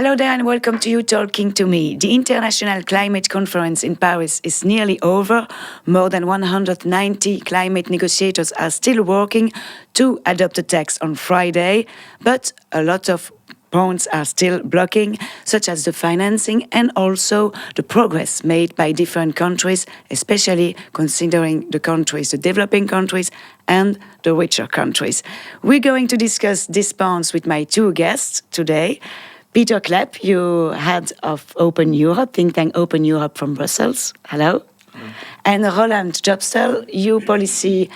Hello there and welcome to You Talking to Me. The International Climate Conference in Paris is nearly over. More than 190 climate negotiators are still working to adopt a text on Friday, but a lot of points are still blocking, such as the financing and also the progress made by different countries, especially considering the countries, the developing countries and the richer countries. We're going to discuss these points with my two guests today. Pieter Cleppe, you head of Open Europe, think tank Open Europe from Brussels. Hello. Hello. And Roland Joebstl, you policy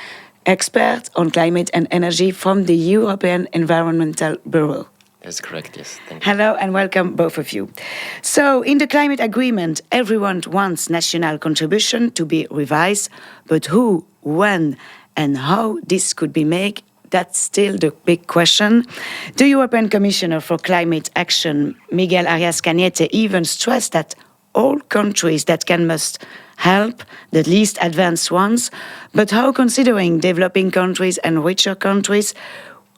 expert on climate and energy from the European Environmental Bureau. That's correct, yes. Thank you. Hello and welcome, both of you. So, in the climate agreement, everyone wants national contribution to be revised, but who, when, and how this could be made, that's still the big question. The European Commissioner for Climate Action, Miguel Arias Cañete, even stressed that all countries that can must help, the least advanced ones, but how considering developing countries and richer countries,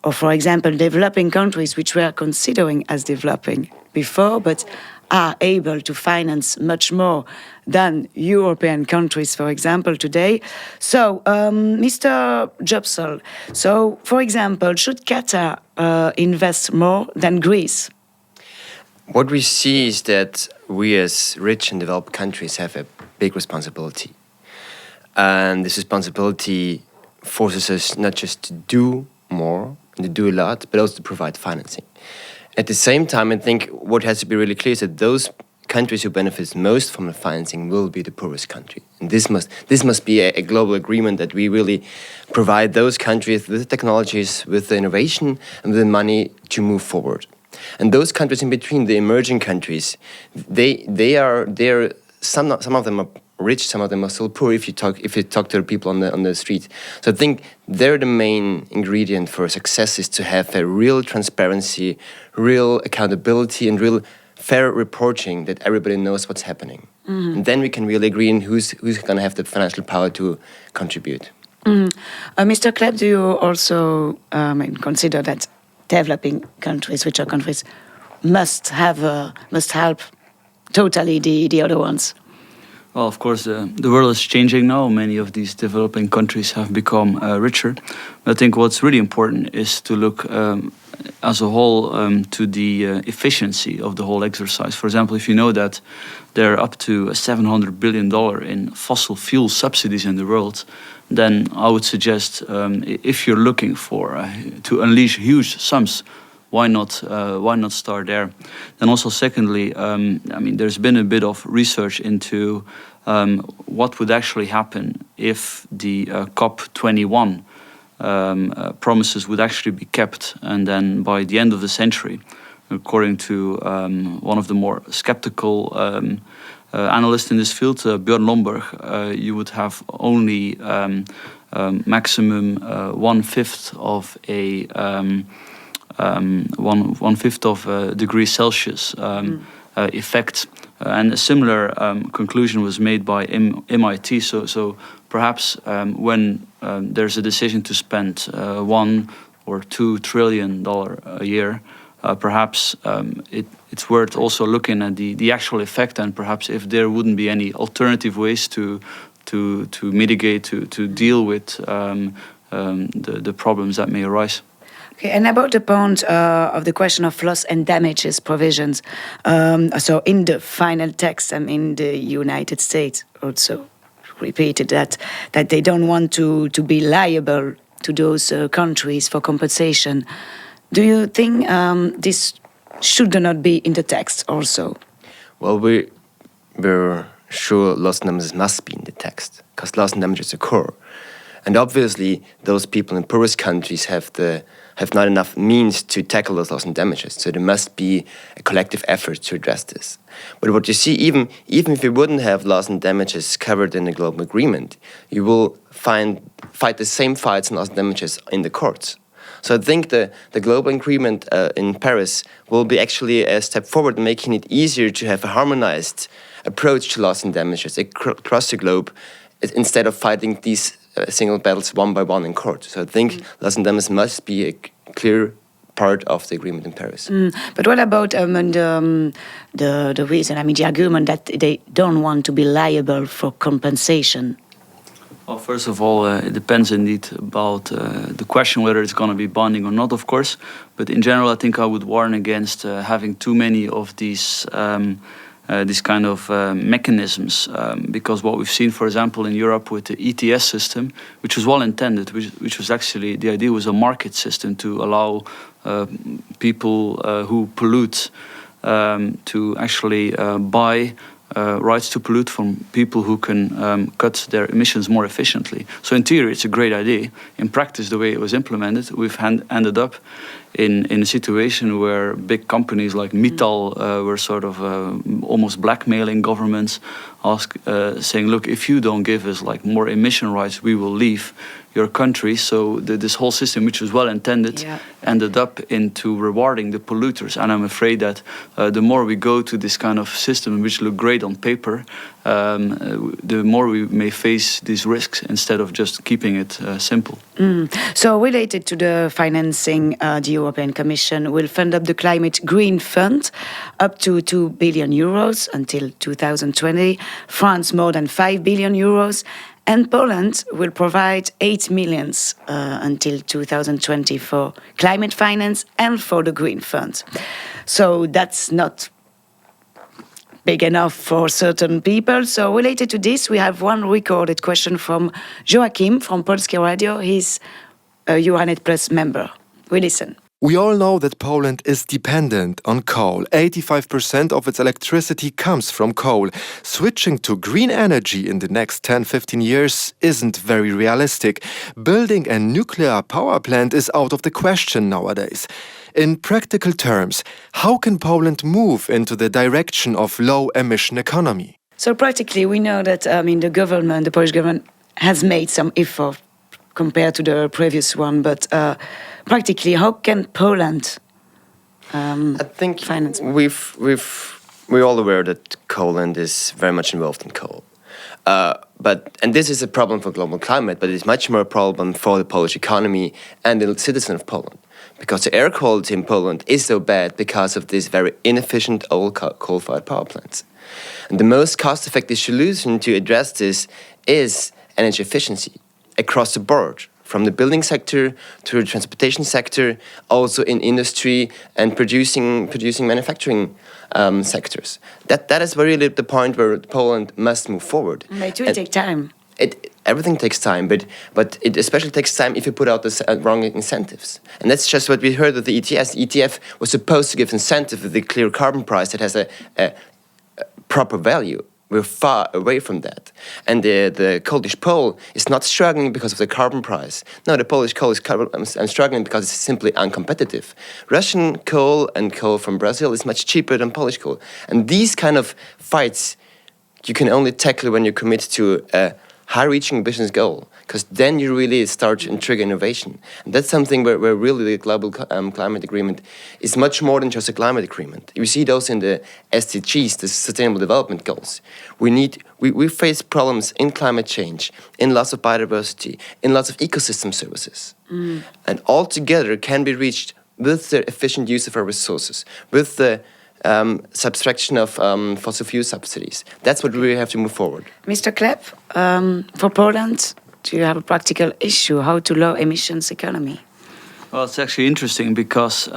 or for example, developing countries which were considering as developing before, but are able to finance much more than European countries, for example, today. So, Mr. Joebstl, so, for example, should Qatar invest more than Greece? What we see is that we as rich and developed countries have a big responsibility. And this responsibility forces us not just to do more, and to do a lot, but also to provide financing. At the same time, I think what has to be really clear is that those countries who benefit most from the financing will be the poorest country. And this must be a global agreement that we really provide those countries with the technologies, with the innovation, and with the money to move forward. And those countries in between, the emerging countries, some of them are rich, some of them are still poor if you talk to the people on the street. So I think they're the main ingredient for success is to have a real transparency, real accountability, and real fair reporting that everybody knows what's happening. Mm-hmm. And then we can really agree on who's going to have the financial power to contribute. Mm-hmm. Mr. Cleppe, do you also consider that developing countries, richer countries, must help totally the other ones? Well, of course, the world is changing now. Many of these developing countries have become richer. But I think what's really important is to look as a whole to the efficiency of the whole exercise. For example, if you know that there are up to $700 billion in fossil fuel subsidies in the world, then I would suggest if you're looking for to unleash huge sums, why not start there? And also, secondly, there's been a bit of research into what would actually happen if the COP21 promises would actually be kept, and then by the end of the century, according to one of the more skeptical analysts in this field, Björn Lomborg, you would have only maximum 1/5 of a 1/5 of a degree Celsius effect. And a similar conclusion was made by MIT. So perhaps when there's a decision to spend $1 or $2 trillion a year, perhaps it's worth also looking at the actual effect, and perhaps if there wouldn't be any alternative ways to mitigate, to deal with the problems that may arise. Okay, and about the point of the question of loss and damages provisions, so in the final text, the United States also repeated that they don't want to be liable to those countries for compensation. Do you think this should not be in the text also? Well, we're sure loss and damages must be in the text, because loss and damages occur. And obviously, those people in poorest countries have not enough means to tackle those loss and damages. So there must be a collective effort to address this. But what you see, even if you wouldn't have loss and damages covered in the global agreement, you will fight the same fights and loss and damages in the courts. So I think the global agreement in Paris will be actually a step forward, making it easier to have a harmonized approach to loss and damages across the globe, instead of fighting these single battles one by one in court. So I think loss and damages must be a clear part of the agreement in Paris. But what about the reason? I mean, the argument that they don't want to be liable for compensation. Well, first of all, it depends indeed about the question whether it's going to be binding or not, of course. But in general, I think I would warn against having too many of these kind of mechanisms, because what we've seen, for example, in Europe with the ETS system, which was well intended, which was actually, the idea was a market system to allow people who pollute to actually buy rights to pollute from people who can cut their emissions more efficiently. So in theory, it's a great idea. In practice, the way it was implemented, we've ended up in a situation where big companies like Mittal were sort of almost blackmailing governments, saying, look, if you don't give us like more emission rights, we will leave your country. So this whole system, which was well intended, ended up into rewarding the polluters. And I'm afraid that the more we go to this kind of system, which look great on paper, the more we may face these risks instead of just keeping it simple. So related to the financing, the European Commission will fund up the Climate Green Fund up to 2 billion euros until 2020, France more than 5 billion euros, and Poland will provide 8 million until 2020 for climate finance and for the Green Fund. So that's not big enough for certain people. So related to this, we have one recorded question from Joachim from Polskie Radio. He's a Euranet Plus member. We listen. We all know that Poland is dependent on coal. 85% of its electricity comes from coal. Switching to green energy in the next 10-15 years isn't very realistic. Building a nuclear power plant is out of the question nowadays. In practical terms, how can Poland move into the direction of low-emission economy? So practically, we know that the Polish government has made some effort compared to the previous one, but practically, how can Poland I think finance? we're all aware that Poland is very much involved in coal. And this is a problem for global climate, but it's much more a problem for the Polish economy and the citizen of Poland. Because the air quality in Poland is so bad because of these very inefficient old coal-fired power plants. And the most cost-effective solution to address this is energy efficiency across the board, from the building sector to the transportation sector, also in industry and producing manufacturing sectors. That is really the point where Poland must move forward. It will take time. Everything takes time, but it especially takes time if you put out the wrong incentives. And that's just what we heard with the ETS. The ETF was supposed to give incentive with a clear carbon price that has a proper value. We're far away from that. And the Polish coal is not struggling because of the carbon price. No, the Polish coal is struggling because it's simply uncompetitive. Russian coal and coal from Brazil is much cheaper than Polish coal. And these kind of fights you can only tackle when you commit to a high-reaching business goal, because then you really start to trigger innovation. And that's something where really the global climate agreement is much more than just a climate agreement. You see those in the SDGs, the Sustainable Development Goals. We face problems in climate change, in loss of biodiversity, in lots of ecosystem services. And all together can be reached with the efficient use of our resources, with the subtraction of fossil fuel subsidies. That's what we really have to move forward. Mr. Cleppe, for Poland, do you have a practical issue how to low emissions economy? Well, it's actually interesting because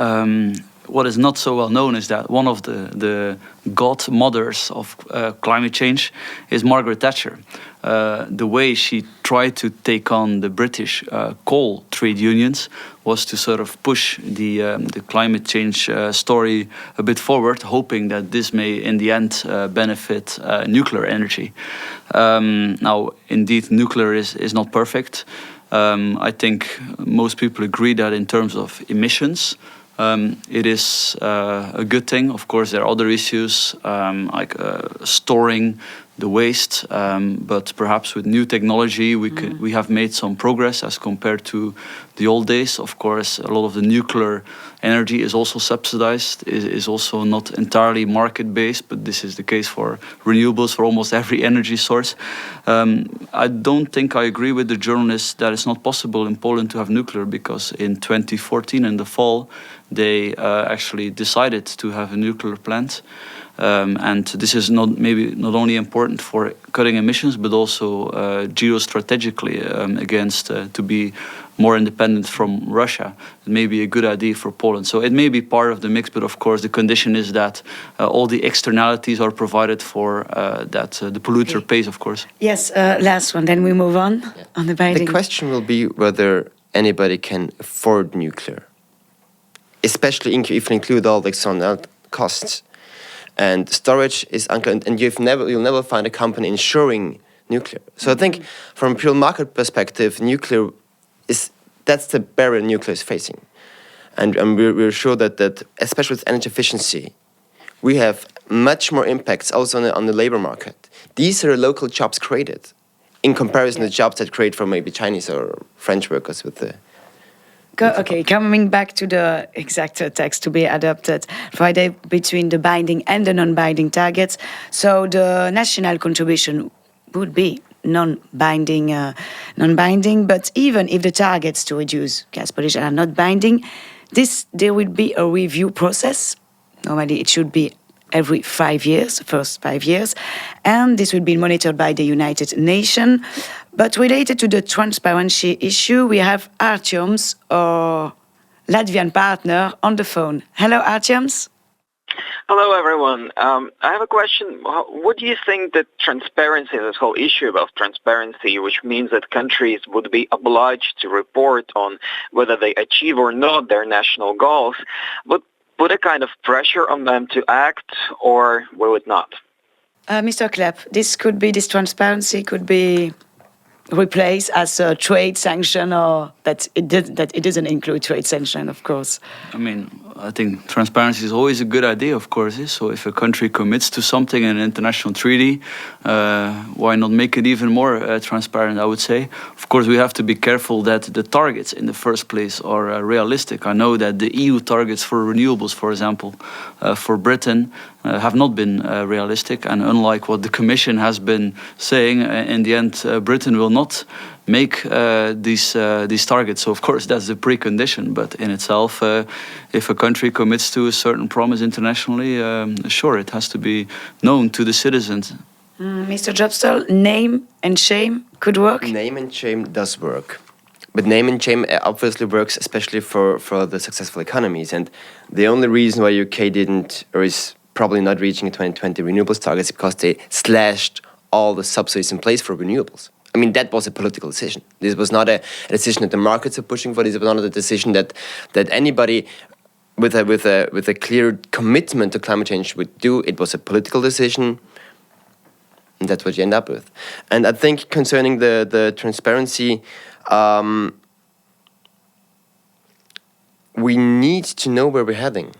what is not so well known is that one of the godmothers of climate change is Margaret Thatcher. The way she tried to take on the British coal trade unions was to sort of push the climate change story a bit forward, hoping that this may, in the end, benefit nuclear energy. Now, indeed, nuclear is not perfect. I think most people agree that in terms of emissions, it is a good thing. Of course, there are other issues like storing the waste, but perhaps with new technology we have made some progress as compared to the old days. Of course, a lot of the nuclear energy is also subsidized, is also not entirely market-based, but this is the case for renewables, for almost every energy source. I don't think I agree with the journalists that it's not possible in Poland to have nuclear, because in 2014 in the fall they actually decided to have a nuclear plant. And this is not only important for cutting emissions, but also geostrategically against to be more independent from Russia. It may be a good idea for Poland. So it may be part of the mix, but of course the condition is that all the externalities are provided for, that the polluter pays, of course. Yes, last one, then we move on the binding. The question will be whether anybody can afford nuclear, especially if you include all the external costs. And storage is unclear, and you'll never find a company insuring nuclear. So I think, from a pure market perspective, nuclear that's the barrier nuclear is facing, and we're sure that especially with energy efficiency, we have much more impacts also on the labor market. These are local jobs created, in comparison to jobs that create for maybe Chinese or French workers with the. Okay, coming back to the exact text to be adopted Friday between the binding and the non-binding targets. So the national contribution would be non-binding, but even if the targets to reduce gas pollution are not binding, there will be a review process. Normally it should be every 5 years, first 5 years, and this will be monitored by the United Nations. But related to the transparency issue, we have Artyoms, our Latvian partner, on the phone. Hello, Artyoms. Hello, everyone. I have a question. What do you think that transparency, this whole issue about transparency, which means that countries would be obliged to report on whether they achieve or not their national goals, would put a kind of pressure on them to act, or will it not? Mr. Cleppe, this transparency could be replaced as a trade sanction, or that it doesn't include trade sanction, of course. I mean, I think transparency is always a good idea, of course. So if a country commits to something in an international treaty, why not make it even more transparent, I would say. Of course, we have to be careful that the targets in the first place are realistic. I know that the EU targets for renewables, for example, for Britain, have not been realistic. And unlike what the Commission has been saying, in the end, Britain will not make these targets. So of course that's the precondition, but in itself, if a country commits to a certain promise internationally, sure, it has to be known to the citizens. Mr. Joebstl, name and shame could work? Name and shame does work. But name and shame obviously works, especially for the successful economies. And the only reason why UK didn't, or is probably not reaching a 2020 renewables target, is because they slashed all the subsidies in place for renewables. I mean, that was a political decision. This was not a decision that the markets are pushing for. This was not a decision that anybody with a clear commitment to climate change would do. It was a political decision, and that's what you end up with. And I think concerning the transparency, we need to know where we're heading,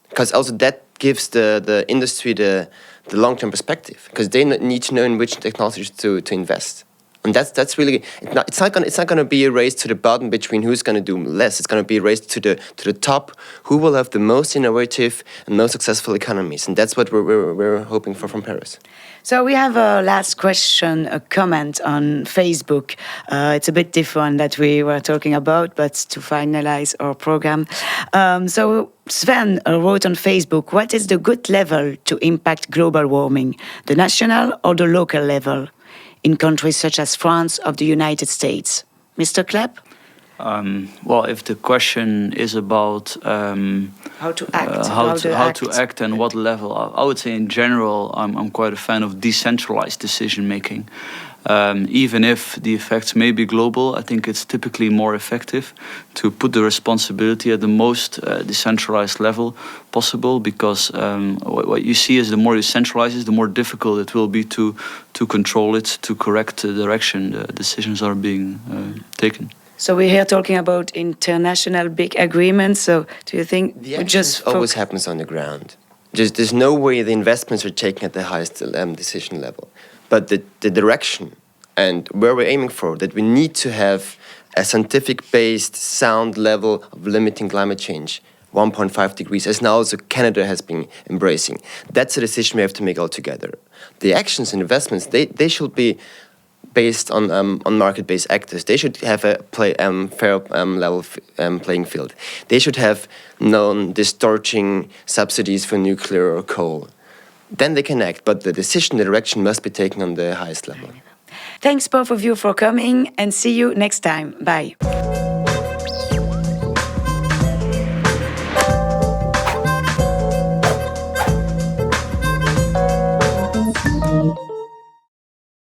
because also that gives the industry the long-term perspective, because they need to know in which technologies to invest. And that's really, it's not going to be a race to the bottom between who's going to do less. It's going to be a race to the top, who will have the most innovative and most successful economies. And that's what we're hoping for from Paris. So we have a last question, a comment on Facebook. It's a bit different that we were talking about, but to finalize our program. So Sven wrote on Facebook, what is the good level to impact global warming, the national or the local level, in countries such as France or the United States? Mr. Cleppe? Well, if the question is about how to act, how to act and what level, I would say in general, I'm quite a fan of decentralized decision making. Even if the effects may be global, I think it's typically more effective to put the responsibility at the most decentralized level possible, because what you see is the more you centralize it, the more difficult it will be to control it, to correct the direction the decisions are being taken. So we're here talking about international big agreements. So do you think the action always happens on the ground? there's no way the investments are taken at the highest decision level. But the direction and where we're aiming for, that we need to have a scientific-based sound level of limiting climate change, 1.5 degrees, as now also Canada has been embracing. That's a decision we have to make all together. The actions and investments, they should be based on market-based actors. They should have a fair level playing field. They should have non-distorting subsidies for nuclear or coal. Then they can act, but the decision, the direction must be taken on the highest level. Thanks both of you for coming, and see you next time. Bye.